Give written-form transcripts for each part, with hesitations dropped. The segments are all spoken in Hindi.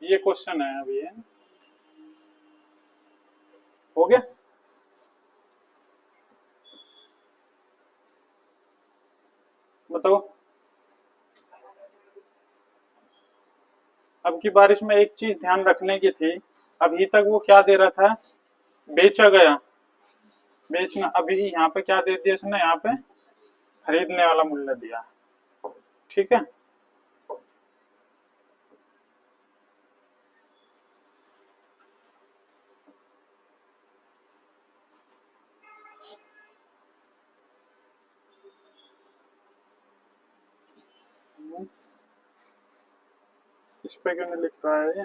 ये क्वेश्चन है अभी है। हो गया। बताओ। अब की बारिश में एक चीज ध्यान रखने की थी। अभी तक वो क्या दे रहा था, बेचा गया, बेचना। अभी यहाँ पे क्या दे दिया इसने, यहाँ पे खरीदने वाला मूल्य दिया। ठीक है। इस पे क्यों नहीं लिख रहा है ये।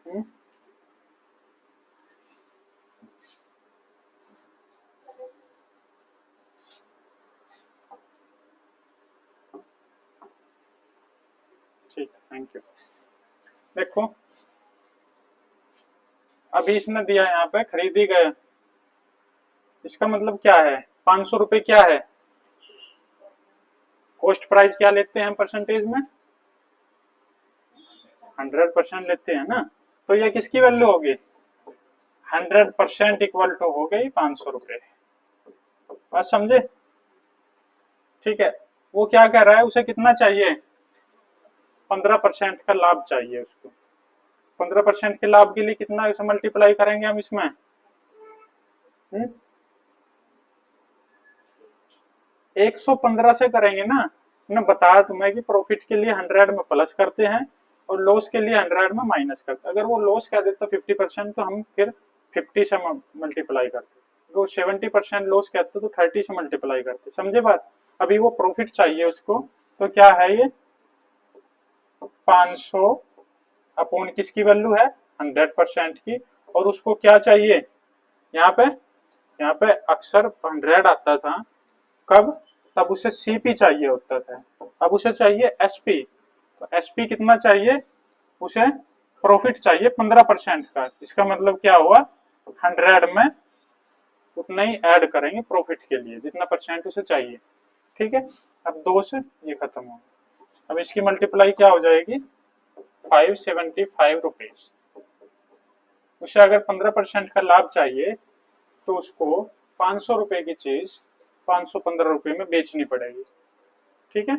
हम्म? ठीक है, थैंक यू। देखो अभी इसने दिया यहाँ पे खरीदी गए, इसका मतलब क्या है, 500 रुपए क्या है, कॉस्ट प्राइस क्या लेते हैं परसेंटेज में, 100% लेते हैं ना। तो ये किसकी वैल्यू होगी, 100% इक्वल टू हो गई 500 रुपए। बात समझे। ठीक है। वो क्या कह रहा है, उसे कितना चाहिए, 15% का लाभ चाहिए उसको। 15% के लाभ के लिए कितना इसे मल्टीप्लाई करेंगे हम इसमें, 115 से करेंगे ना। मैंने बताया तुम्हें कि प्रॉफिट के लिए 100 में प्लस करते हैं और लॉस के लिए 100 में माइनस करते हैं। अगर वो लॉस कह देता 50% तो हम फिर 50 से मल्टीप्लाई करते, वो 70% लॉस कहते तो 30 से मल्टीप्लाई करते। समझे बात। अभी वो प्रॉफिट चाहिए उसको, तो क्या है ये 500 अपॉन किसकी वैल्यू है, 100% की। और उसको क्या चाहिए, यहाँ पे अक्सर 100 आता था, कब, तब उसे सीपी चाहिए होता था। अब उसे चाहिए एसपी। तो एसपी कितना चाहिए उसे, प्रॉफिट चाहिए 15% का। इसका मतलब क्या हुआ, 100 में उतना ही ऐड करेंगे प्रॉफिट के लिए जितना परसेंट उसे चाहिए। ठीक है। अब 2 से ये खत्म हो, अब इसकी मल्टीप्लाई क्या हो जाएगी, 575 रुपीज। उसे अगर 15% का लाभ चाहिए तो उसको 500 रुपए की चीज 515 रुपए में बेचनी पड़ेगी। ठीक है।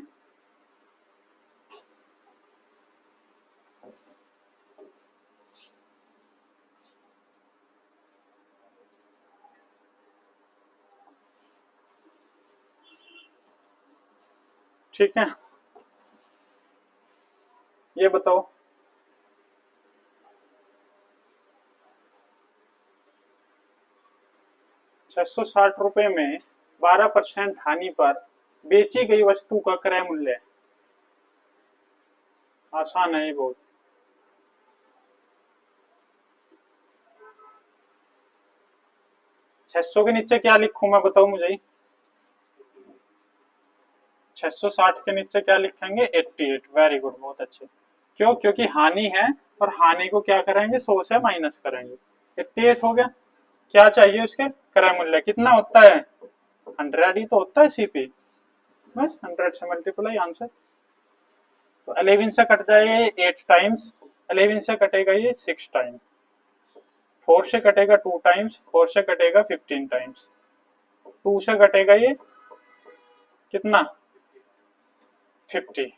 ठीक है। ये बताओ, 660 रुपए में 12% हानि पर बेची गई वस्तु का क्रय मूल्य। आसान है ये बहुत। 600 के नीचे क्या लिखूं मैं, बताओ मुझे। 660 के नीचे क्या लिखेंगे, 88। वेरी गुड, बहुत अच्छे। क्यों, क्योंकि हानि है और हानि को क्या करेंगे, 100 से माइनस करेंगे। 88 हो गया। क्या चाहिए उसके, क्रय मूल्य कितना होता है, 100 ही तो होता है सीपी। बस 100 से मल्टीप्लाई आंसर। तो 11 से कट जाएगा ये 8 टाइम्स, 11 से कटेगा ये 6 टाइम्स, 4 से कटेगा 2 टाइम्स, 4 से कटेगा 15 टाइम्स, 2 से कटेगा ये कितना, 50।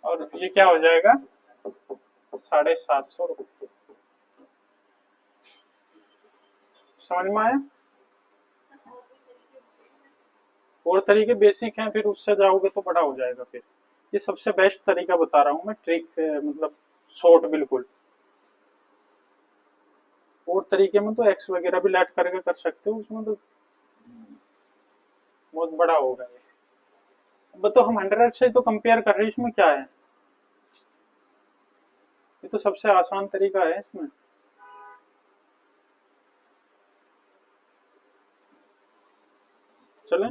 और ये क्या हो जाएगा, 750 रुपये। समझ में आया। और तरीके बेसिक हैं, फिर उससे जाओगे तो बड़ा हो जाएगा। फिर ये सबसे बेस्ट तरीका बता रहा हूँ मैं, ट्रिक मतलब शॉर्ट बिल्कुल। और तरीके में तो एक्स वगैरह भी लेट करके कर सकते हो, उसमें तो बहुत बड़ा होगा ये। अब तो हम 100 से तो कंपेयर कर रहे हैं, इसमें क्या है, ये तो सबसे आसान तरीका है इसमें। चले।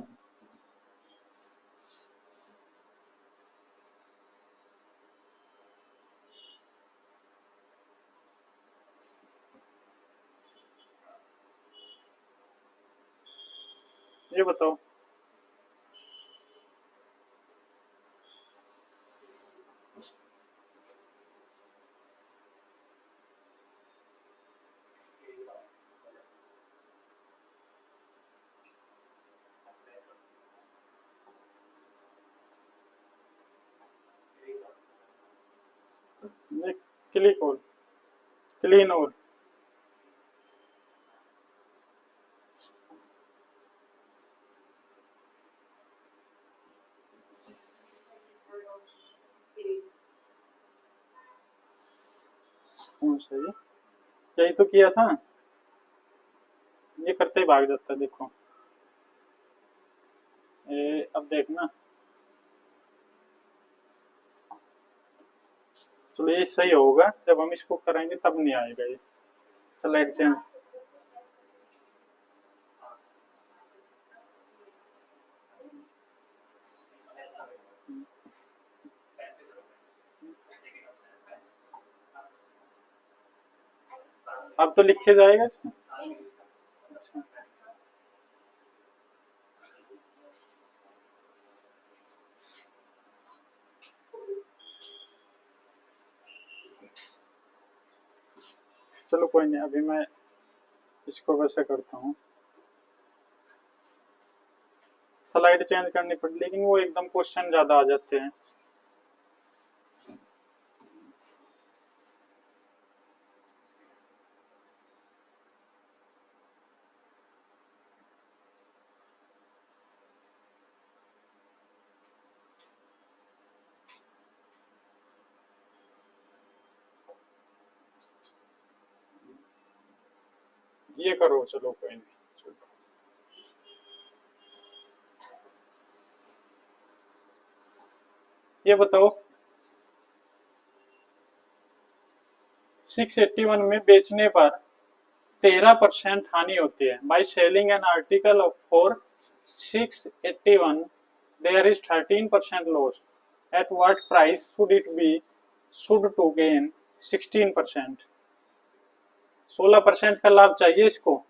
ये बताओ, ये क्लिक ऑल, क्लीन ऑल। कौन सा ये? यही तो किया था, ये करते ही भाग जाता है, देखो ये। अब देखना, चलो ये सही होगा, जब हम इसको करेंगे तब नहीं आएगा ये स्लाइड चेंज। अब तो लिखे जाएगा इसमें। अच्छा, चलो कोई नहीं, अभी मैं इसको वैसे करता हूँ। स्लाइड चेंज करनी पड़ी, लेकिन वो एकदम क्वेश्चन ज्यादा आ जाते हैं। ये करो, चलो कोई नहीं। ये बताओ, 681 में बेचने पर 13% हानि होती है। By selling an article for 681 there is 13% loss. At what price should it be should to gain 16%? 16% का लाभ चाहिए इसको।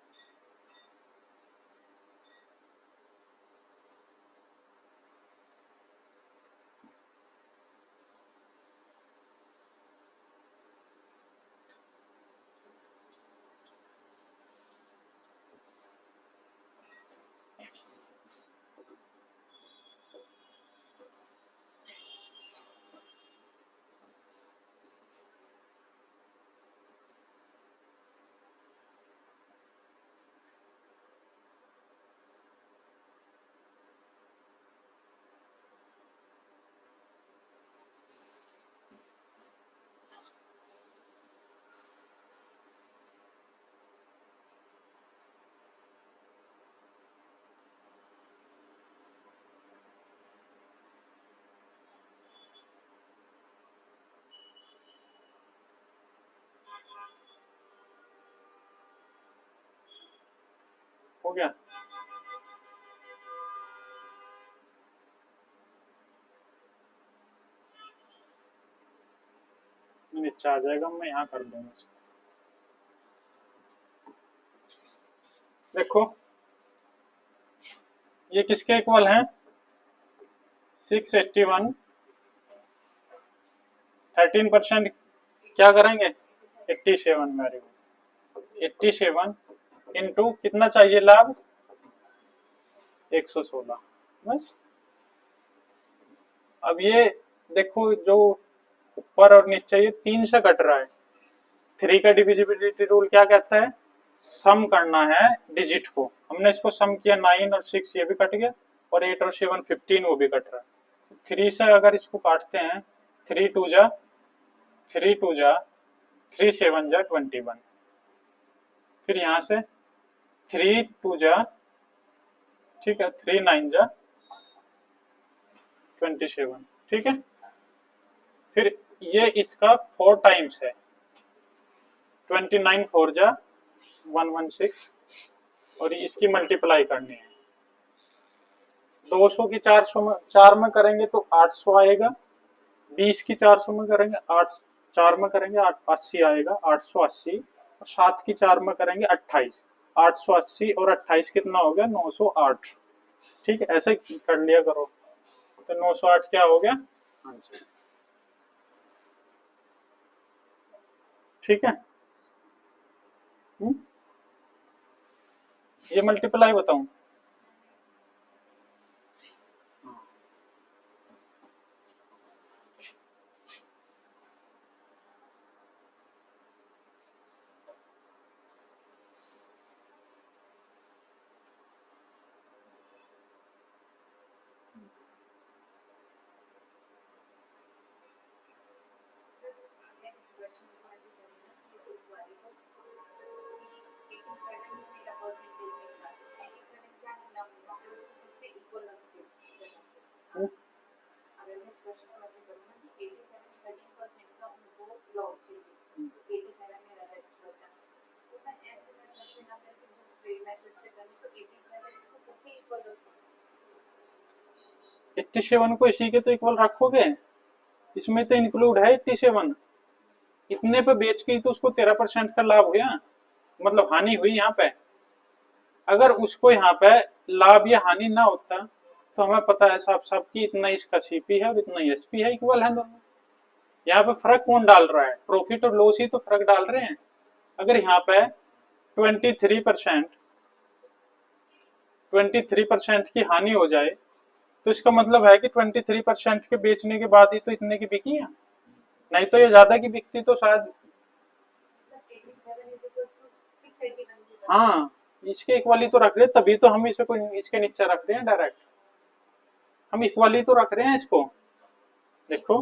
हो गया? नीचे आ जाएगा, मैं यहाँ कर दूंगा इसको। देखो ये किसके इक्वल है? 681, 13% क्या करेंगे? 87। Very good. 87 इंटू कितना चाहिए लाभ? 116। बस। अब ये देखो, जो ऊपर और नीचे ये 3 से कट रहा है। 3 का डिविजिबिलिटी रूल क्या कहता है? सम करना है डिजिट को। हमने इसको सम किया, 9 और 6 ये भी कट गया, और 8 और 7 15 वो भी कट रहा है। 3 से अगर इसको काटते हैं, 3 2 जा 3 2 जा 3 7 जा 21। फिर यहाँ से 3 2 जा, ठीक है, 3 9 जा 27, ठीक है। फिर ये इसका 4 टाइम्स है, 29 4 जा 116, और इसकी मल्टीप्लाई करनी है। 200 की 4 में करेंगे तो 800 आएगा। 20 की 400 में करेंगे 8 4 में करेंगे 80 आएगा, 880। और 7 की 4 में करेंगे 28। 880 और 28 कितना हो गया? 908। ठीक है, ऐसे कर लिया करो। तो 908 क्या हो गया आंसर। ठीक है। ये मल्टीप्लाई बताऊं, एट्टी सेवन को इसी के तो इक्वल रखोगे, इसमें तो इंक्लूड है 87, इतने पे बेच के ही तो उसको 13% का लाभ हुआ, मतलब हानि हुई यहाँ पे। अगर उसको यहाँ पे लाभ या हानि ना होता तो हमें पता है साफ साफ कि इतना इसका सीपी है और इतना एसपी है, इक्वल है दोनों। यहाँ पे फर्क कौन डाल रहा है, प्रॉफिट और लॉस ही तो फर्क डाल रहे हैं। अगर यहाँ पे 23% 23% की हानि हो जाए तो इसका मतलब है कि 23% के बेचने के बाद ही तो इतने की बिकी है, नहीं तो ये ज्यादा की बिकती तो शायद। हाँ, इसके इक्वली तो रख रहे, तभी तो हम इसे कोई इसके नीचे रख रहे हैं डायरेक्ट, हम इक्वली तो रख रहे हैं इसको। देखो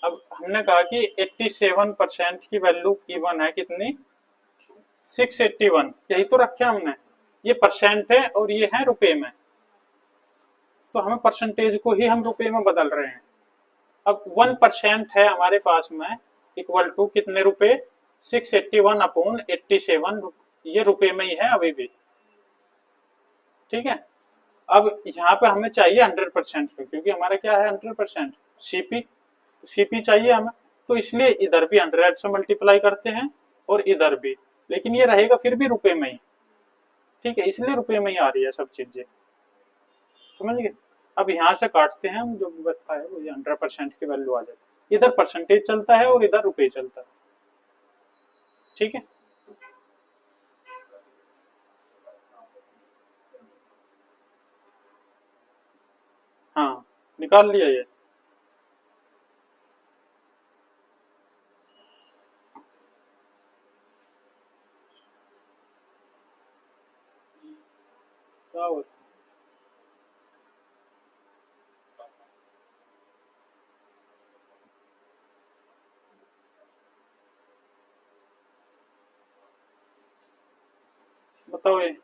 अब हमने कहा कि 87% की वैल्यू गिवन है कितनी, 681, यही तो रखा हमने, ये परसेंट है और ये है रुपए में, तो हमें परसेंटेज को ही हम रुपए में बदल रहे हैं। अब 1% है हमारे पास में इक्वल टू कितने रुपए, 681 अपॉन 87, ये रुपए में ही है अभी भी, ठीक है। अब यहाँ पे हमें चाहिए 100%, क्योंकि हमारा क्या है 100% सीपी, सीपी चाहिए हमें, तो इसलिए इधर भी 100 से मल्टीप्लाई करते हैं और इधर भी, लेकिन ये रहेगा फिर भी रुपए में ही, ठीक है, इसलिए रुपए में ही आ रही है सब चीजें, समझ गए। अब यहाँ से काटते हैं हम, जो बचता है वो 100% की वैल्यू आ जाती है, इधर परसेंटेज चलता है और इधर रुपए चलता है, ठीक है। हाँ, निकाल लिया ये, क्या होता है? बताओ ये,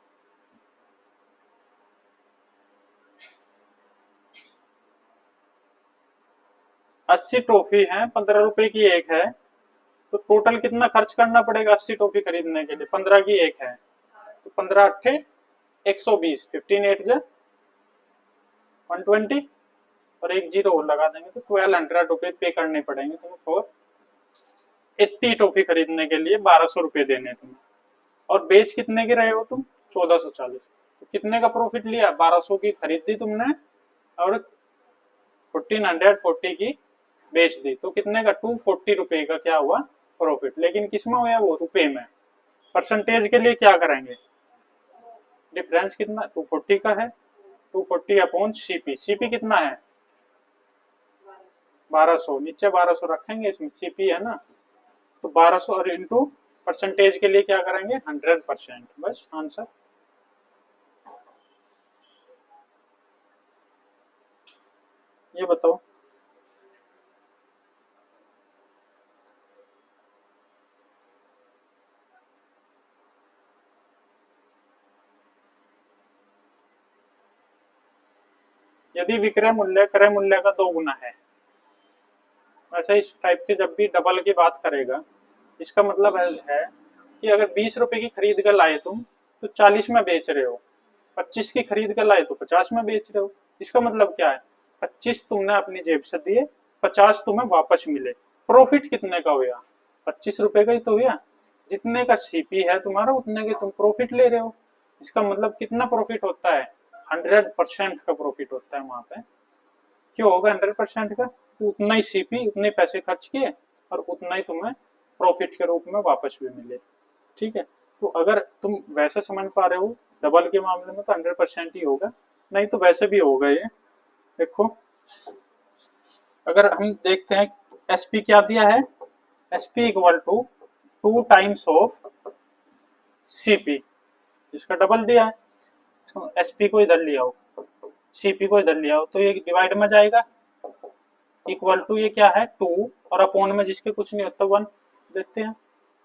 अस्सी टॉफी है, 15 रुपए की एक है, तो टोटल कितना खर्च करना पड़ेगा 80 टॉफी खरीदने के लिए, 15 की एक है, तो 15 अट्ठे 120, 15 8 जा 120, और एक जीरो और लगा देंगे तो 1200 रुपए पे करने पड़ेंगे तुम्हें फॉर 80 टॉफी खरीदने के लिए, 1200 रुपए देने तुम्हें, और बेच कितने के रहे हो तुम, 1440, तो कितने का प्रॉफिट लिया, 1200 की खरीदी तुमने और 1440 की बेच दी, तो कितने का 240 रुपए का क्या हुआ प्रॉफिट, लेकिन किसमें हुआ वो रुपए में। परसेंटेज के लिए क्या करेंगे, डिफरेंस कितना 240 का है, 240 अपॉन सीपी, सीपी कितना है 1200, नीचे 1200 रखेंगे, इसमें सीपी है ना, तो 1200 और इंटू परसेंटेज के लिए क्या करेंगे 100%, बस आंसर। ये बताओ, यदि विक्रय मूल्य क्रय मूल्य का 2 गुना है, वैसे इस टाइप के जब भी डबल की बात करेगा, इसका मतलब है कि अगर 20 रुपए की खरीद कर लाए तुम तो 40 में बेच रहे हो, 25 की खरीद कर लाए तो 50 में बेच रहे हो, इसका मतलब क्या है 25 तुमने अपनी जेब से दिए, 50 तुम्हें वापस मिले, प्रॉफिट कितने का हुआ 25 रुपए का ही तो हुआ, जितने का सीपी है तुम्हारा उतने के तुम प्रॉफिट ले रहे हो, इसका मतलब कितना प्रॉफिट होता है 100% का प्रॉफिट होता है वहां पे। क्यों होगा 100% का, तो उतना ही सीपी, उतने पैसे खर्च किए और उतना ही तुम्हें प्रॉफिट के रूप में वापस भी मिले। ठीक है, तो अगर तुम वैसे समझ पा रहे हो डबल के मामले में तो 100% ही होगा, नहीं तो वैसे भी होगा ये। देखो अगर हम देखते हैं एसपी क्या दिया है, SP equal to 2 times of CP, इसका डबल दिया है। इसको एसपी को इधर लिया हो, सीपी को इधर लिया हो, तो ये डिवाइड में जाएगा। इक्वल टू ये क्या है 2 और अपॉन में जिसके कुछ नहीं होता 1, देखते हैं।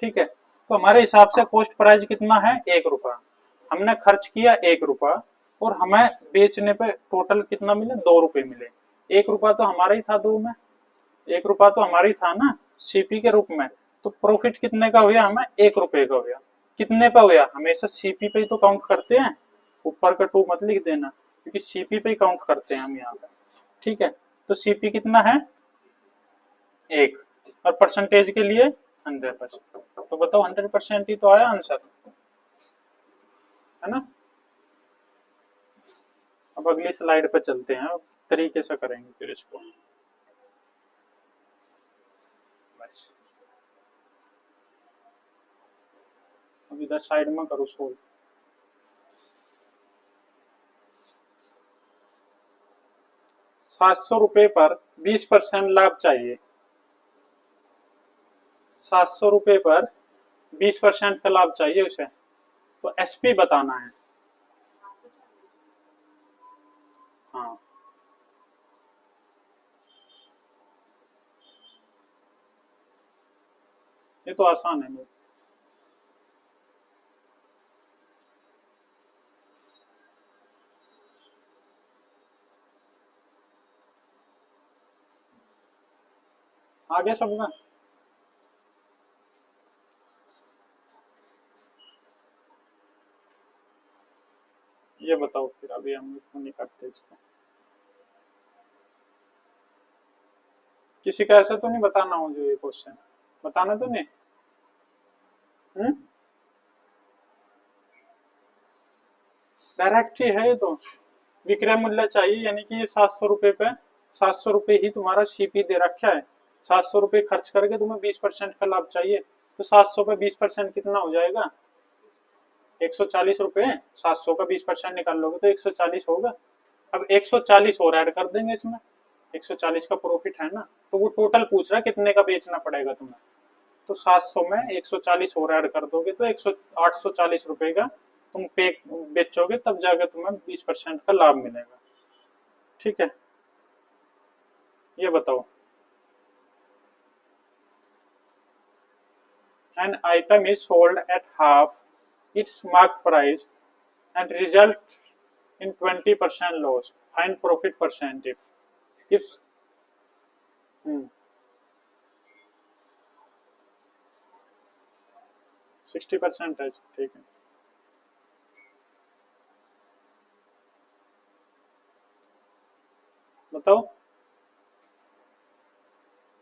ठीक है, तो हमारे हिसाब से कॉस्ट प्राइस कितना है 1 रुपया, हमने खर्च किया 1 रुपया और हमें बेचने पे टोटल कितना मिले 2 रुपए मिले। 1 रुपया तो हमारा ही था, 2 में 1 रुपया तो हमारा ही था ना सीपी के रूप में, तो प्रॉफिट कितने का हुआ हमें 1 रुपए का हुआ। कितने पे हुआ, हमेशा सीपी पे ही तो काउंट करते हैं, ऊपर का 2 मत लिख देना क्योंकि सीपी पे ही काउंट करते हैं हम यहाँ पे। ठीक है, तो सीपी कितना है 1 और परसेंटेज के लिए 100%, तो बताओ 100% ही तो आया आंसर, है ना। अब अगली स्लाइड पे चलते हैं, तरीके से करेंगे फिर इसको बस। अब इधर साइड में करो सोल्व। 700 रुपए पर 20% लाभ चाहिए, 700 रुपए पर 20% का लाभ चाहिए उसे, तो एसपी बताना है। हाँ ये तो आसान है। आगे सबका ये बताओ फिर, अभी हम इसको नहीं करते इसको। किसी का ऐसा तो नहीं बताना हो जो ये क्वेश्चन बताना तो नहीं। डायरेक्ट ही है ये तो, विक्रय मूल्य चाहिए, यानी कि ये 700 रुपए पे 700 रुपए ही तुम्हारा सीपी दे रखा है, 700 रुपए खर्च करके तुम्हें 20% का लाभ चाहिए, तो 700 पे 20% कितना हो जाएगा 140 रुपए। 700 का 20% निकाल लोगे तो 140 होगा। अब 140 और ऐड कर देंगे इसमें, 140 का प्रॉफिट है ना, तो वो टोटल पूछ रहा है कितने का बेचना पड़ेगा तुम्हें, तो 700 में 140 और ऐड कर दोगे तो 840 रुपए का तुम पे बेचोगे, तब जाकर तुम्हें 20% का लाभ मिलेगा। ठीक है, ये बताओ an item is sold at half its marked price and result in 20% loss, find profit percentage if 60% है। ठीक है, बताओ।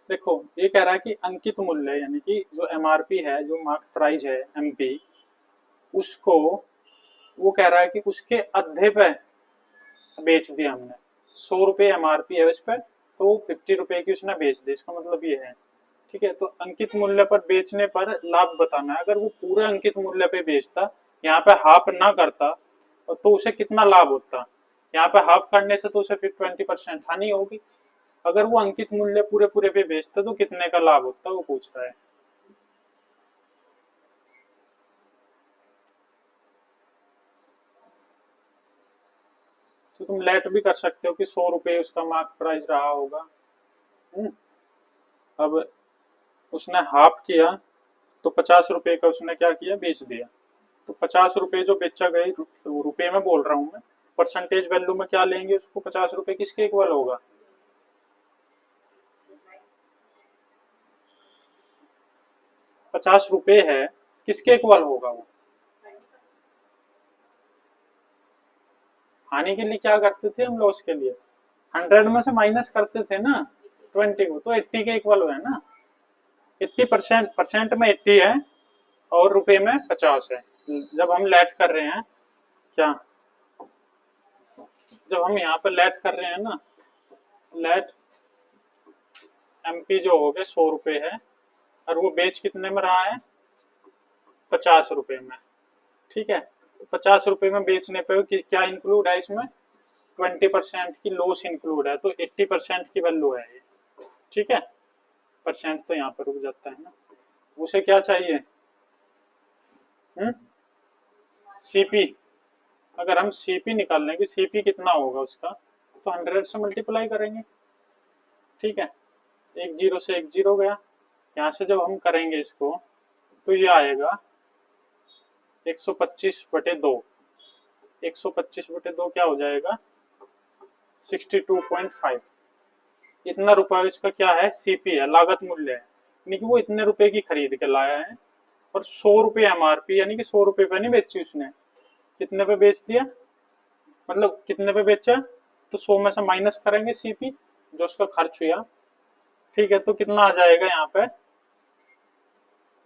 देखो ये कह रहा है कि अंकित मूल्य यानी कि जो एमआरपी है, जो मार्केट प्राइस है एमपी, उसको वो कह रहा है कि उसके आधे पे बेच दिया हमने। 100 रुपए एमआरपी है उस पर, तो 50 रुपए की उसने बेच दी, इसका मतलब ये है। ठीक है, तो अंकित मूल्य पर बेचने पर लाभ बताना है। अगर वो पूरे अंकित मूल्य पे बेचता, यहाँ पे हाफ ना करता, तो उसे कितना लाभ होता। यहाँ पे हाफ करने से तो उसे फिर 20% हानि होगी। अगर वो अंकित मूल्य पूरे पूरे पे बेचता तो कितने का लाभ होता, वो पूछ रहा है। तो तुम लेट भी कर सकते हो कि 100 रुपए उसका मार्क प्राइस रहा होगा। अब उसने हाफ किया तो 50 रुपए का उसने क्या किया, बेच दिया। तो 50 रुपए जो बेचा गए, रुपए में बोल रहा हूं मैं, परसेंटेज वैल्यू में क्या लेंगे उसको, 50 रुपए किसके इक्वल होगा, 50 रुपए है किसके इक्वल होगा वो। हानि के लिए क्या करते थे हम, लॉस के लिए 100 में से माइनस करते थे ना 20 को, तो 80 के इक्वल है ना। 80% परसेंट में 80 है और रुपए में 50 है। जब हम लेट कर रहे हैं क्या, जब हम यहाँ पे लेट कर रहे हैं ना, लेट एमपी जो हो गए 100 रुपए है, और वो बेच कितने में रहा है, 50 रुपए में। ठीक है, तो 50 रुपए में बेचने पे क्या इंक्लूड है इसमें, 20% की लॉस इंक्लूड है, तो 80% की वैल्यू है ये। ठीक है, परसेंट तो यहाँ पर रुक जाता है ना। उसे क्या चाहिए, सीपी। अगर हम सीपी निकाल लें कि सीपी कितना होगा उसका, तो 100 से मल्टीप्लाई करेंगे। ठीक है, एक जीरो से एक जीरो गया, यहाँ से जब हम करेंगे इसको तो ये आएगा 125/2। 125/2 क्या हो जाएगा, 62.5। इतना रुपया इसका क्या है, सीपी है, लागत मूल्य है, यानी कि वो इतने रुपए की खरीद के लाया है। और 100 रुपये एमआरपी, यानी कि 100 रुपये पे नहीं बेची उसने, कितने पे बेच दिया, मतलब कितने पे बेचा, तो 100 में से माइनस करेंगे सीपी जो उसका खर्च हुआ। ठीक है, तो कितना आ जाएगा यहाँ पे,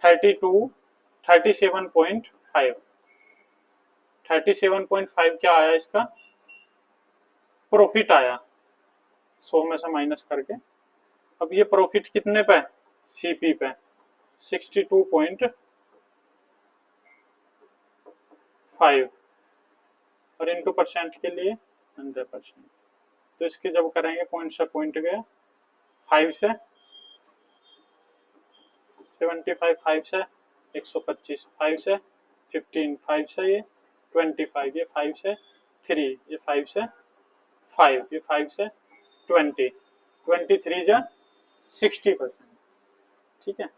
37.5। 37.5 क्या आया इसका, प्रॉफिट आया 100 में से माइनस करके। अब ये प्रॉफिट कितने पे, सीपी पे 62.5 और इंटू परसेंट के लिए 100%। तो इसके जब करेंगे पॉइंट से पॉइंट गया, 5 से 75, 5 से 125, 5 से 15, 5 से ये 25, ये 5 से 3, ये 5 से 5, ये 5 से 20, 23 जा 60%। ठीक है,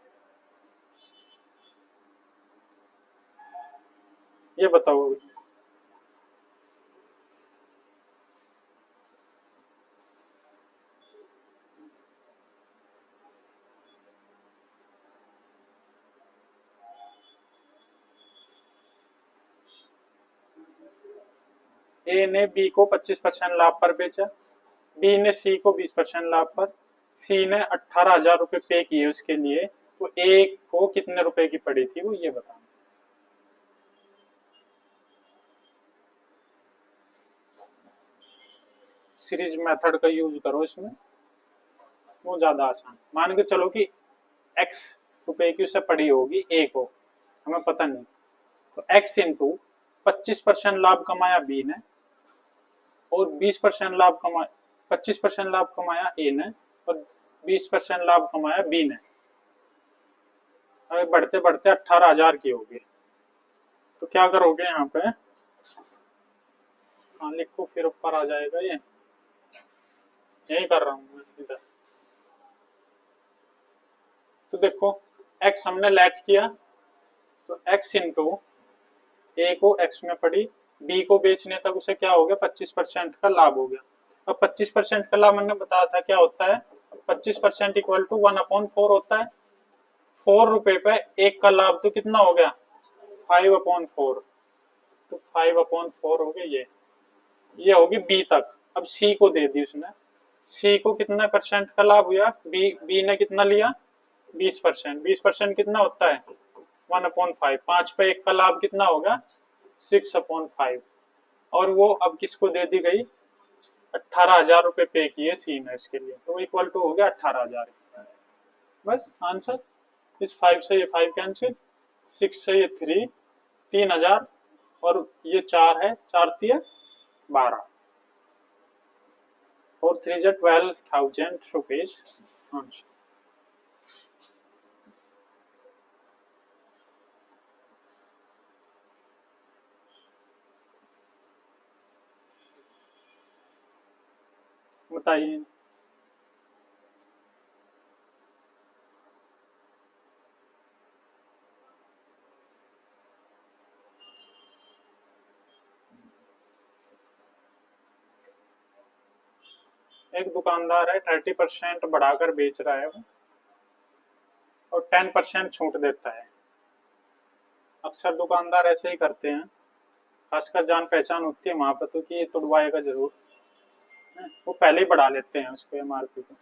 ये बताओ अभी। ए ने बी को 25% लाभ पर बेचा, बी ने सी को 20% लाभ पर, सी ने 18,000 रुपए पे किए उसके लिए, तो ए को कितने रुपए की पड़ी थी वो ये बताना। सीरीज मेथड का यूज करो इसमें, वो ज्यादा आसान। मान के चलो कि एक्स रुपए की उसे पड़ी होगी ए को, हमें पता नहीं, तो एक्स इंटू 25% लाभ कमाया बी ने और 20% लाभ कमाया, 25% लाभ कमाया ए ने और 20% लाभ कमाया बी ने। अभी बढ़ते बढ़ते 18,000 की होगी, तो क्या करोगे यहाँ पे, हाँ लिखो फिर ऊपर आ जाएगा ये, यही कर रहा हूँ मैं सीधा। तो देखो x हमने लेट किया, तो x इंटू ए को x में पड़ी, b को बेचने तक उसे क्या हो गया, 25% का लाभ हो गया। अब 25% का लाभ मैंने बताया था क्या होता है, 25% इक्वल टू 1/4 होता है। 4 रुपए पे एक का लाभ तो कितना हो गया, 5/4, तो 5/4 हो गया ये होगी बी तक। अब सी को दे दी उसने, सी को कितना परसेंट का लाभ हुआ, बी ने कितना लिया, 20%। 20% कितना होता है, 1/5। 5 पे एक का लाभ कितना होगा, 6/5। और वो अब किसको दे दी गई, 18,000 रुपए पे किए सी ने इसके लिए, तो इक्वल टू हो गया 18,000। बस आंसर। इस 5 से ये 5 कैंसिल, 6 से ये 3, 3,000 और ये 4 है, 4 3 12 और 3 जा 12,000 रुपीज आंसर। बताइए। एक दुकानदार है 30% बढ़ाकर बेच रहा है वो, और 10% छूट देता है। अक्सर दुकानदार ऐसे ही करते हैं, खासकर जान पहचान होती है वहां पर तो कि ये तुड़वाएगा जरूर, वो पहले ही बढ़ा लेते हैं उसको एमआरपी को।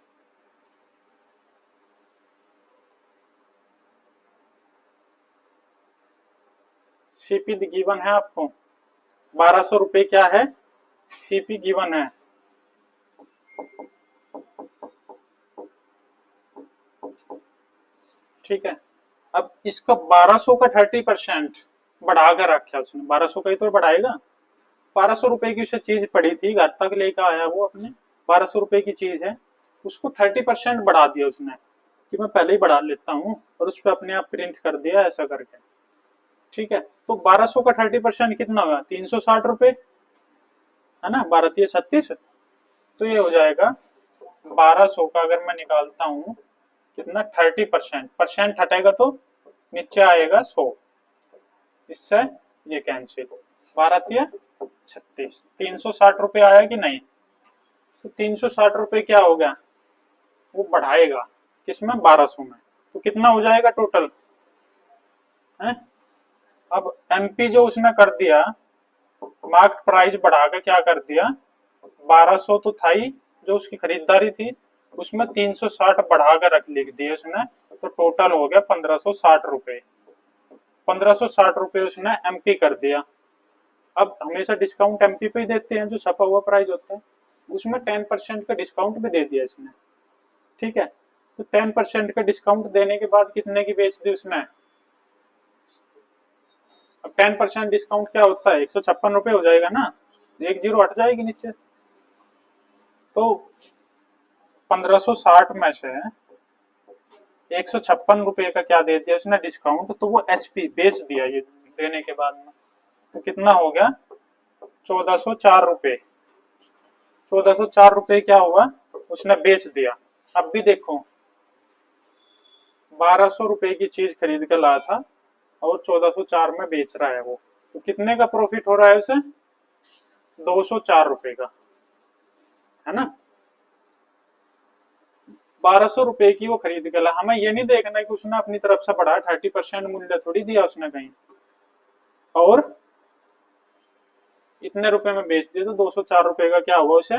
सीपी गिवन है आपको 1200 रुपए, क्या है, सीपी गिवन है। ठीक है। अब इसका 1200 का 30% बढ़ा कर रखा उसने, 1200 का ही तो बढ़ाएगा। 1200 रुपए की उसे चीज पड़ी थी, घर तक लेकर आया वो अपने, 1200 रुपए की चीज है, उसको 30% बढ़ा दिया उसने कि मैं पहले ही बढ़ा लेता हूँ, और उस पर अपने आप प्रिंट कर दिया ऐसा करके। ठीक है, तो 1200 का 30% कितना होगा, 360 रुपए, है ना, 12×3=36। तो ये हो जाएगा 1200 का, अगर मैं निकालता हूँ कितना, 30%, परसेंट हटेगा तो नीचे आएगा 100, इससे ये कैंसिल, 12×3=36, 360 रुपए आया कि नहीं। तो 360 रुपए क्या हो गया, वो बढ़ाएगा किसमें, 1200 में, तो कितना हो जाएगा टोटल है। अब एमपी जो उसने कर दिया, मार्केट प्राइस बढ़ा के क्या कर दिया, 1200 तो था ही जो उसकी खरीदारी थी, उसमें 360 बढ़ा कर लिख दिए उसने, तो टोटल हो गया 1560 रुपए। 1560 रुपए उसने एमपी कर दिया। अब हमेशा डिस्काउंट एमपी पे ही देते हैं, जो छपा हुआ प्राइस होता है उसमें 10% का डिस्काउंट भी दे दिया इसने। ठीक है, तो 10% का डिस्काउंट देने के बाद कितने की बेच दी उसने। अब 10% डिस्काउंट क्या होता है, 156 रुपए हो जाएगा ना, एक जीरो हट जाएगी नीचे। तो 1560 में से 156 रुपए का क्या दे दिया उसने डिस्काउंट, तो वो एचपी बेच दिया ये देने के बाद में, तो कितना हो गया, 1404 रुपए। 1404 रुपए क्या हुआ, उसने बेच दिया। अब भी देखो, 1200 रुपए की चीज खरीद कर लाया था और 1404 में बेच रहा है वो, तो कितने का प्रॉफिट हो रहा है उसे, 204 रुपए का, है ना। 1200 रुपए की वो खरीद के ला, हमें ये नहीं देखना कि उसने अपनी तरफ से बढ़ाया, 30% मूल्य थोड़ी दिया उसने कहीं, और इतने रुपए में बेच दिया, तो 204 रुपए का क्या हुआ उसे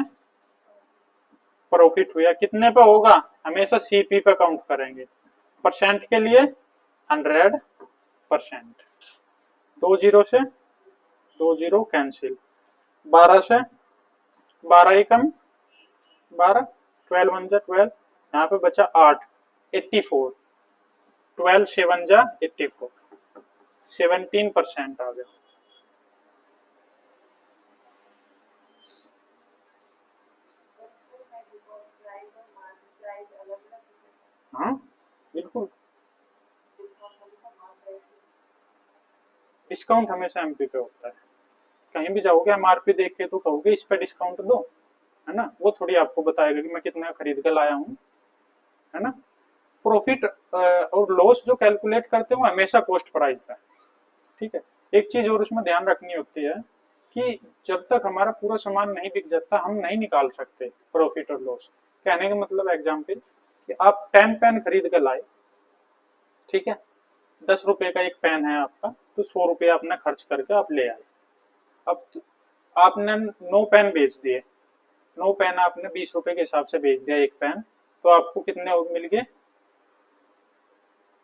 प्रॉफिट हुआ। कितने पे होगा, हमेशा सीपी पे काउंट करेंगे, परसेंट के लिए 100%, 2 जीरो से 2 जीरो कैंसिल, 12 से 12 ही कम, 12, 12 1 जा 12, यहाँ पे बचा 8, 84, 12 7 जा 84, 17% आ गया। हाँ बिल्कुल, डिस्काउंट हमेशा एमपी पे होता है। कहीं भी जाओगे एमआरपी देख के तो कहोगे इस पे डिस्काउंट दो, है ना, वो थोड़ी आपको बताएगा कि मैं कितना खरीद के लाया हूँ, है ना। प्रॉफिट और लॉस जो कैलकुलेट करते हैं वो हमेशा कॉस्ट प्राइस का। ठीक है, एक चीज और उसमें ध्यान रखनी होती है कि जब तक हमारा पूरा सामान नहीं बिक जाता हम नहीं निकाल सकते प्रॉफिट और लॉस। कहने का मतलब एग्जाम्पल कि आप 10 पेन खरीद कर लाए, ठीक है, 10 रुपए का एक पेन है आपका, तो 100 रुपए आपने खर्च करके आप ले आए। अब आपने 9 पेन बेच दिए, 9 पेन आपने 20 रुपए के हिसाब से बेच दिया एक पेन, तो आपको कितने मिल गए,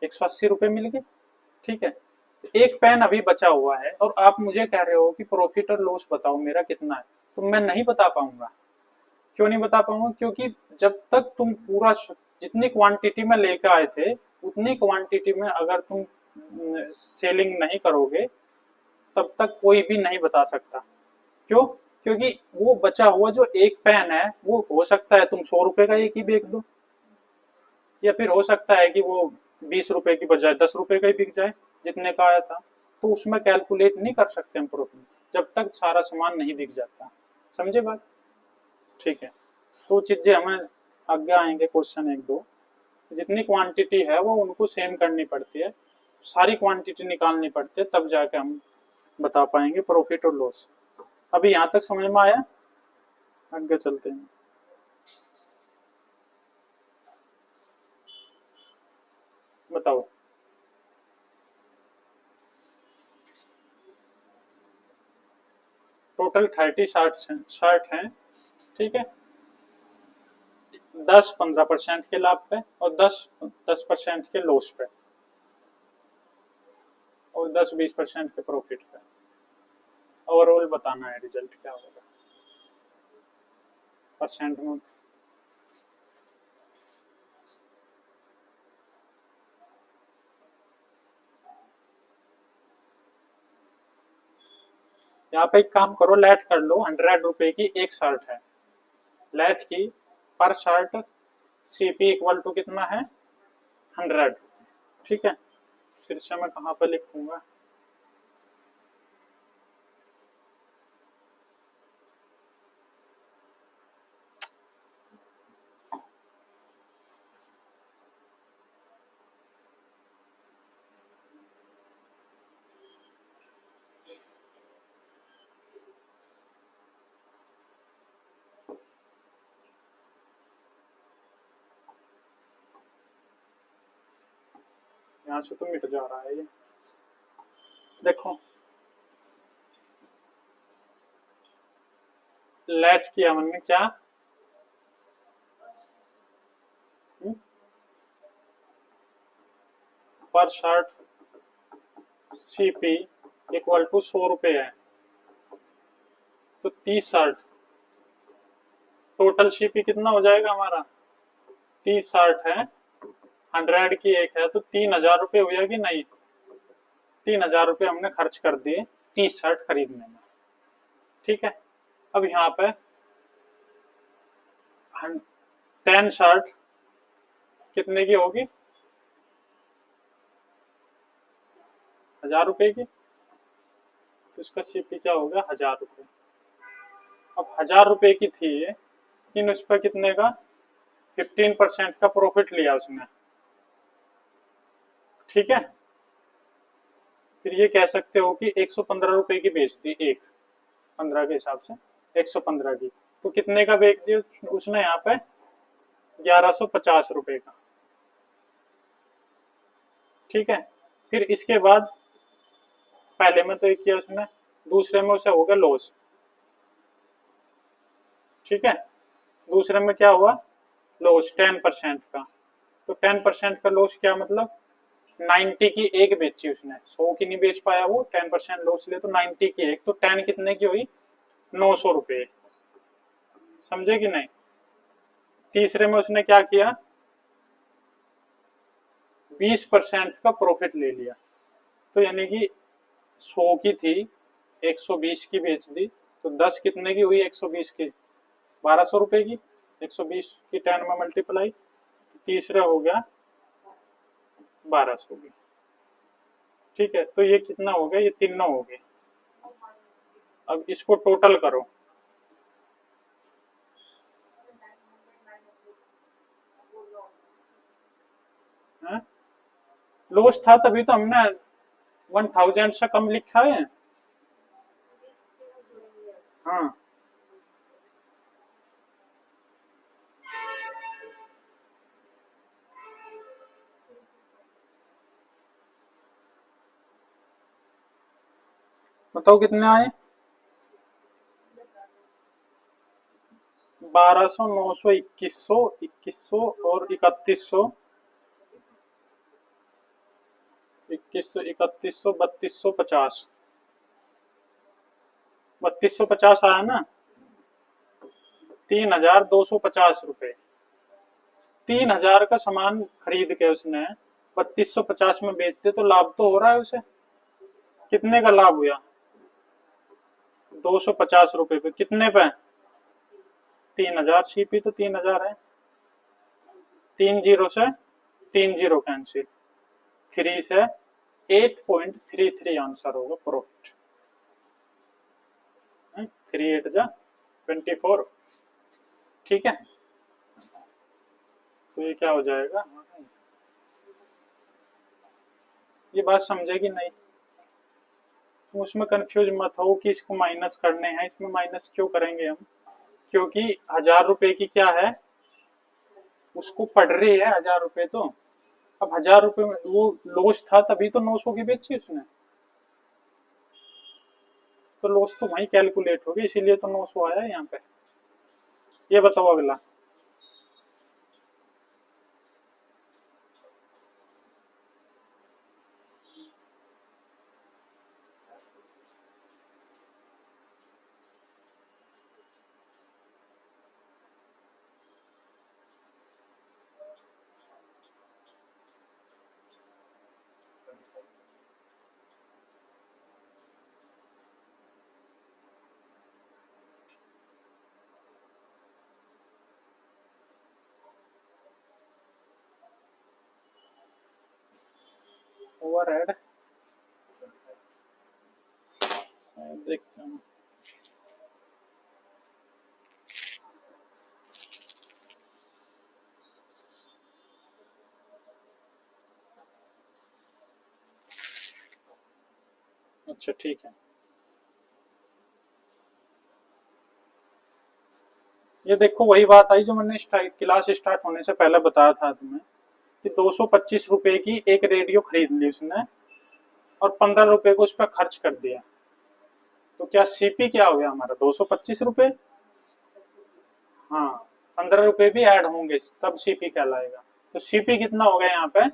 180 रुपए मिल गए। ठीक है, एक पेन अभी बचा हुआ है और आप मुझे कह रहे हो कि प्रॉफिट और लॉस बताओ मेरा कितना है, तो मैं नहीं बता पाऊंगा। क्यों नहीं बता पाऊंगा, क्योंकि जब तक तुम पूरा जितनी क्वांटिटी में लेकर आए थे उतनी क्वांटिटी में अगर तुम सेलिंग नहीं करोगे तब तक कोई भी नहीं बता सकता। क्यों, क्योंकि वो बचा हुआ जो एक पेन है वो हो सकता है तुम 100 रुपए का एक ही बेच दो, या फिर हो सकता है कि वो 20 रुपए की बजाय 10 रुपए का ही बिक जाए जितने का आया था। तो उसमें कैलकुलेट नहीं कर सकते हम प्रॉफिट जब तक सारा सामान नहीं बिक जाता। समझे बात। ठीक है, तो चीजें हमें आगे आएंगे क्वेश्चन एक दो, जितनी क्वांटिटी है वो उनको सेम करनी पड़ती है, सारी क्वांटिटी निकालनी पड़ती है, तब जाके हम बता पाएंगे प्रॉफिट और लॉस। अभी यहाँ तक समझ में आया, आगे चलते हैं। बताओ। टोटल 30 60 है, ठीक है, 10 15% के लाभ पे और 10% के लॉस पे और 10 20% के प्रॉफिट पे। ओवरऑल बताना है रिजल्ट क्या होगा परसेंट में। यहाँ पे एक काम करो, लेट कर लो 100 रुपए की एक शर्ट है, लेट की पर शर्ट सीपी इक्वल टू कितना है 100। ठीक है, फिर से मैं कहाँ पे लिखूंगा, यहाँ से तो मिट जा रहा है ये, देखो लेट किया हमने क्या, पर शर्ट सीपी इक्वल टू 100 रुपए है, तो 30 शर्ट, टोटल सीपी कितना हो जाएगा हमारा, 30 शर्ट है, 100 की एक है, तो 3000 रुपये हुआ कि नहीं, 3000 रुपये हमने खर्च कर दिए 30 शर्ट खरीदने में। ठीक है, अब यहाँ पे 10 शर्ट कितने की होगी, 1000 रुपए की, तो इसका सीपी क्या होगा 1000 रुपये। अब 1000 रुपए की थी ये, लेकिन उस पर कितने का 15% का प्रॉफिट लिया उसने। ठीक है, फिर ये कह सकते हो कि 115 रुपए की बेच दी, एक 15 के हिसाब से 115 की, तो कितने का बेच दिया उसने यहाँ पे 1150 रुपए का। ठीक है, फिर इसके बाद पहले में तो ये किया उसने, दूसरे में उसे हो गया लॉस। ठीक है, दूसरे में क्या हुआ लॉस 10% का, तो 10% का लॉस क्या मतलब 90 की एक बेची उसने, 100 की नहीं बेच पाया वो, 10% लॉस ले तो 90 की एक, तो 10 कितने की हुई 900 रुपये, समझे कि नहीं। तीसरे में उसने क्या किया 20% का प्रॉफिट ले लिया, तो यानी कि 100 की थी 120 की बेच दी, तो 10 कितने की हुई 120 की 1200 रुपए की, 120 की 10 में मल्टीप्लाई, तीसरा हो गया 1200 की। ठीक है, तो ये कितना हो गया, ये तीनों हो गए। अब इसको टोटल करो, लॉस था तभी तो हमने 1000 से कम लिखा है। हाँ, बताओ कितने आए, 1200, 900, 2100, 2100 और 3100, 2100, 3100, 3250, 3250 आया ना, 3250 रुपए, 3000 का सामान खरीद के उसने 3250 में बेच दे, तो लाभ तो हो रहा है उसे। कितने का लाभ हुआ 250 रुपए पे, कितने पे 3000, सीपी तो 3000 है, 30 से 30 कैंसिल, 3 से 8.33 आंसर होगा प्रॉफिट, 3 8 जा 24। ठीक है, तो ये क्या हो जाएगा, ये बात समझेगी नहीं, तुम उसमें कंफ्यूज मत हो कि इसको माइनस करने हैं, इसमें माइनस क्यों करेंगे हम, क्योंकि 1000 रुपए की क्या है उसको पड़ रही है 1000 रुपए, तो अब 1000 रुपए में वो लॉस था तभी तो 900 की बेची उसने, तो लॉस तो वही कैलकुलेट होगी, इसीलिए तो 900 आया है यहाँ पे। ये बताओ अगला, ओवरहेड देखते हैं। अच्छा ठीक है, ये देखो वही बात आई जो मैंने क्लास स्टार्ट होने से पहले बताया था तुम्हें कि 225 रुपए की एक रेडियो खरीद ली उसने और 15 रुपए को उस पर खर्च कर दिया, तो क्या सीपी क्या हो गया हमारा 225 रुपए। हाँ, 15 रुपए भी ऐड होंगे तब सीपी कहलाएगा। तो सीपी कितना हो गया यहाँ पे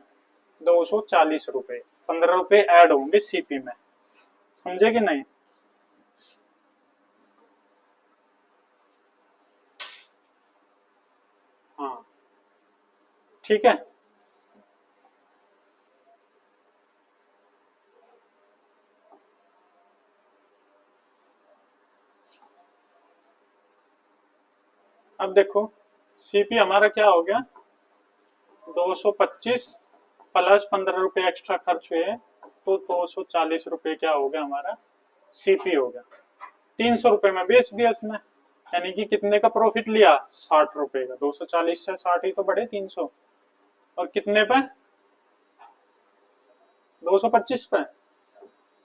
240 रुपए, 15 रुपए ऐड होंगे सीपी में, समझे कि नहीं। हाँ ठीक है। अब देखो सीपी हमारा क्या हो गया 225 प्लस 15 रुपए एक्स्ट्रा खर्च हुए, तो 240 रुपए क्या हो गया हमारा सीपी हो गया। 300 रुपए में बेच दिया इसने, यानी कि कितने का प्रॉफिट लिया 60 रुपए का। 240 से 60 ही तो बढ़े 300, और कितने पे 225 पे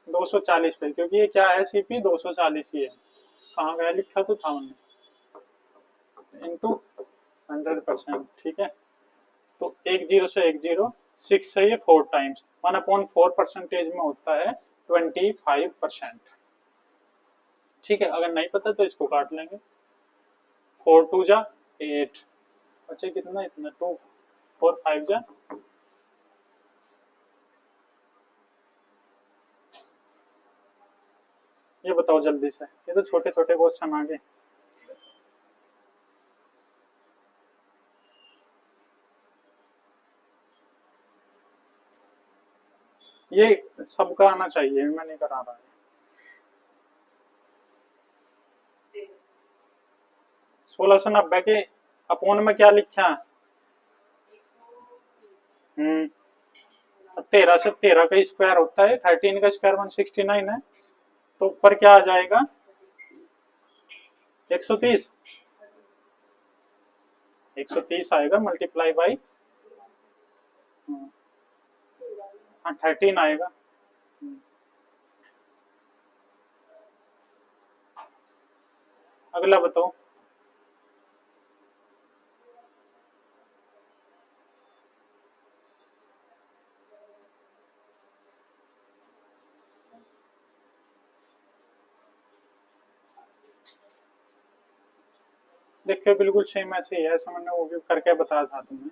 240 पे, क्योंकि ये क्या है सीपी 240 ही है। कहाँ गया लिखा तो था हमने, इंटू 100%, ठीक है। तो एक जीरो से एक जीरो, 6 से ये 4 टाइम्स 1/4 में होता है 25%। ठीक है, अगर नहीं पता तो इसको काट लेंगे, 4 2 जा 8, बचे कितना इतना 2 4 5 जा, ये बताओ जल्दी से, ये तो छोटे छोटे क्वेश्चन आ गए। ये सबका आना चाहिए, मैं नहीं करा रहा है। 1690 के अपोन में क्या लिखा है 13 से 13 का स्क्वायर होता है 13 का स्क्वायर 169 है, तो ऊपर क्या आ जाएगा 130, 130 आएगा मल्टीप्लाई बाई, हाँ 13 आएगा। अगला बताओ। देखियो बिल्कुल सेम ऐसे ही है, ऐसा मैंने वो भी करके बताया था तुम्हें,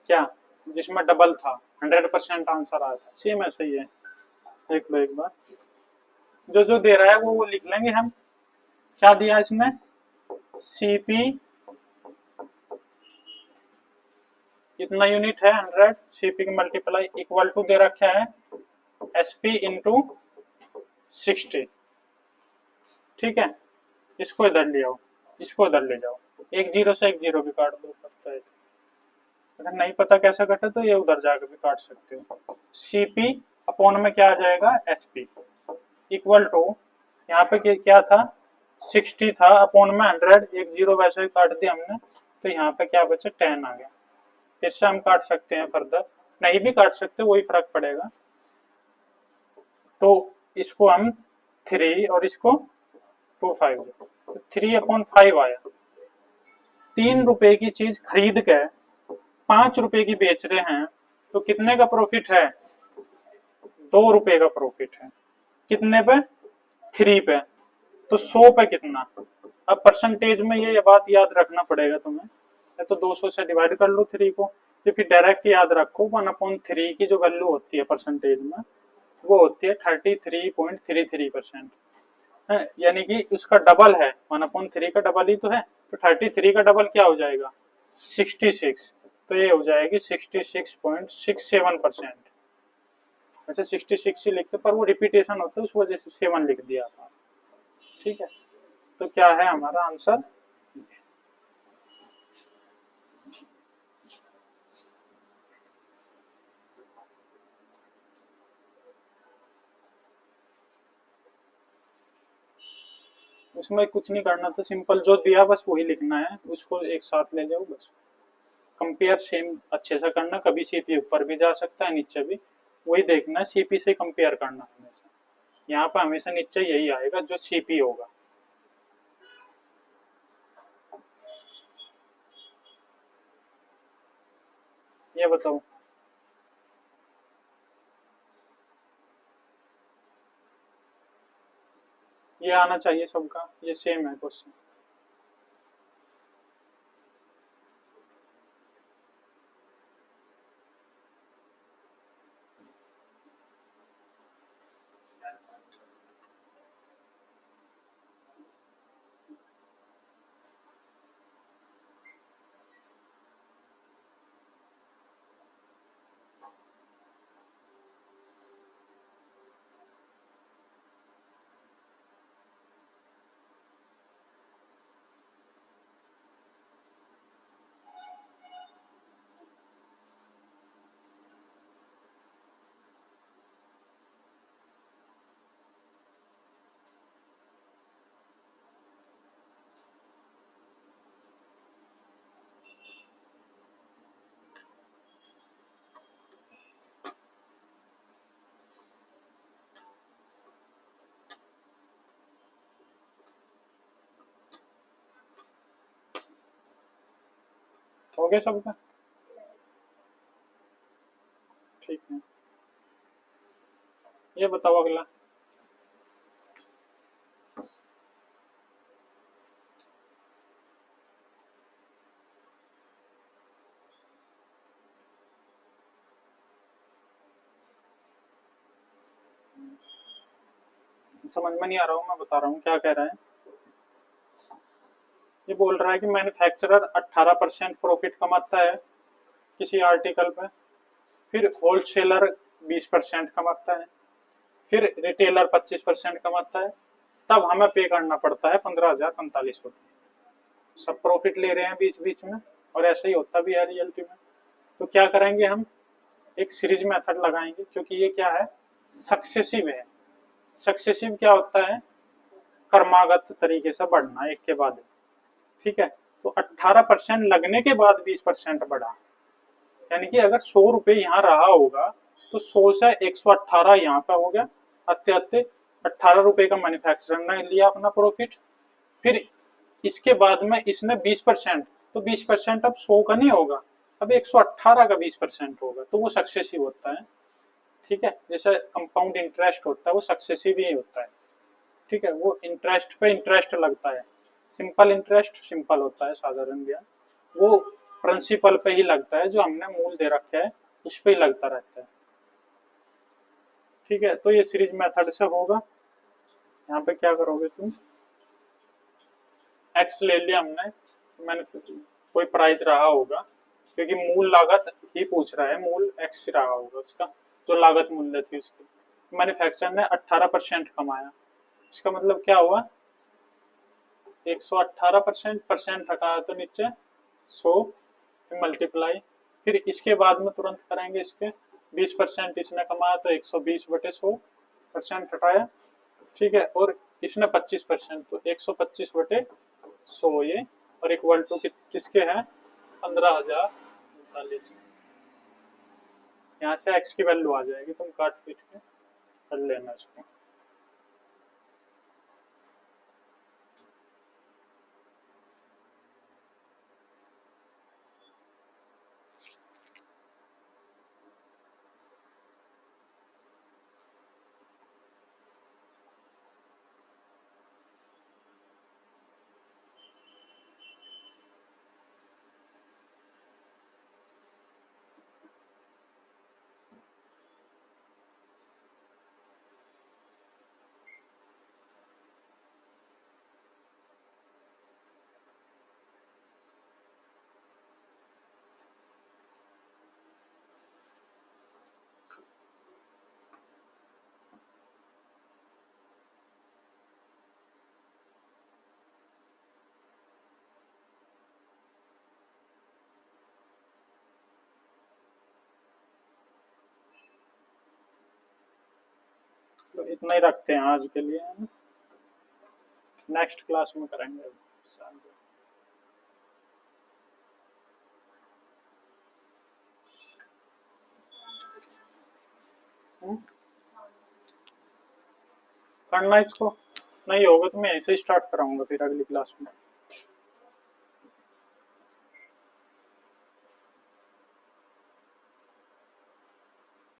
क्या जिसमें डबल था 100% आंसर आया था, सेम ऐसे ही है। देख लो एक बार, जो जो दे रहा है वो लिख लेंगे हम। क्या दिया इसने सीपी कितना यूनिट है 100, सीपी की मल्टीप्लाई इक्वल टू दे रखा है एसपी इंटू 60, ठीक है। इसको इधर ले आओ, इसको इधर ले जाओ, एक जीरो से एक जीरो भी काट दो पड़ता है, अगर नहीं पता कैसे कटे तो ये उधर जाकर भी काट सकते हो। सीपी अपॉन में क्या आ जाएगा एसपी इक्वल टू, यहाँ पे क्या था 60 था अपॉन में 100, एक जीरो वैसे ही काट दिया हमने, तो यहाँ पे क्या बचे 10 आ गया। फिर से हम काट सकते हैं, फर्दर नहीं भी काट सकते, वही फर्क पड़ेगा। तो इसको हम 3 और इसको 2 5, 3/5 आया। 3 रुपए की चीज खरीद के 5 रुपए की बेच रहे हैं, तो कितने का प्रॉफिट है 2 रुपए का प्रॉफिट है। कितने पे 3 पे, तो 100 पे कितना। अब परसेंटेज में ये बात याद रखना पड़ेगा तुम्हें, या तो 200 से डिवाइड कर लो 3 को, या फिर डायरेक्ट याद रखो 1/3 की जो वैल्यू होती है परसेंटेज में वो होती है 33.33%, यानी कि उसका डबल है 1/3 का डबल ही तो है, तो 33 का डबल क्या हो जाएगा 66, तो ये हो जाएगी 66.67%। वैसे 66 ही लिखते पर वो रिपीटेशन होता है उस वजह से 7 लिख दिया था, ठीक है। तो क्या है हमारा आंसर, उसमें कुछ नहीं करना था, सिंपल जो दिया बस वही लिखना है, उसको एक साथ ले जाओ बस। कंपेयर सेम अच्छे से करना, कभी सीपी ऊपर भी जा सकता है नीचे भी, वही देखना सीपी से कंपेयर करना हमेशा। यहाँ पर हमेशा नीचे यही आएगा जो सीपी होगा। ये बताओ, ये आना चाहिए सबका, ये सेम है क्वेश्चन। हो गया सबका? ठीक है, ये बताओ अगला। समझ में नहीं आ रहा हूँ, मैं बता रहा हूँ क्या कह रहा है। ये बोल रहा है कि मैन्युफैक्चरर 18% प्रॉफिट कमाता है किसी आर्टिकल पे, फिर होलसेलर 20% कमाता है, फिर रिटेलर 25% कमाता है, तब हमें पे करना पड़ता है 15,045 रुपये। सब प्रॉफिट ले रहे हैं बीच बीच में, और ऐसा ही होता भी है रियलिटी में। तो क्या करेंगे हम, एक सीरीज मेथड लगाएंगे, क्योंकि ये क्या है, सक्सेसिव है। सक्सेसिव क्या होता है, क्रमागत तरीके से बढ़ना एक के बाद, ठीक है। तो 18% लगने के बाद 20% बढ़ा, यानी कि अगर 100 रुपए यहाँ रहा होगा तो 100 से 118 यहाँ पे हो गया, अत्ते अत्ते 18 रुपए का मैन्युफैक्चरर ने लिया अपना प्रॉफिट। फिर इसके बाद में इसने 20%, तो 20% अब 100 का नहीं होगा, अब 118 का 20% होगा, तो वो सक्सेसिव होता है। ठीक है, जैसे कंपाउंड इंटरेस्ट होता है वो सक्सेसिव ही होता है। ठीक है, वो इंटरेस्ट पे इंटरेस्ट लगता है। सिंपल इंटरेस्ट सिंपल होता है, साधारण ब्याज, वो प्रिंसिपल पे ही लगता है, जो हमने मूल दे रखा है उस पे ही लगता रहता है। ठीक है, तो ये सीरीज मेथड से होगा। यहाँ पे क्या करोगे तुम, एक्स ले लिया हमने, मैंने कोई प्राइस रहा होगा, क्योंकि मूल लागत ही पूछ रहा है, मूल एक्स रहा होगा उसका, जो लागत मूल्य थी उसकी। मैन्युफैक्चरर ने 18% कमाया, इसका मतलब क्या हुआ, 118% परसेंट हटाया तो नीचे 100 मल्टीप्लाई, फिर इसके बाद में तुरंत करेंगे इसके 20% इसने कमाया तो 120/100% हटाया। ठीक है, और इसने 25%, तो 125/100 ये, और इक्वल टू किसके हैं, 15,045। यहाँ से एक्स की वैल्यू आ जाएगी, तुम काट पीट के कर लेना इसको। तो इतना ही रखते हैं आज के लिए, है ना। नेक्स्ट क्लास में करेंगे। करना इसको नहीं होगा तो मैं ऐसे ही स्टार्ट कराऊंगा फिर अगली क्लास में।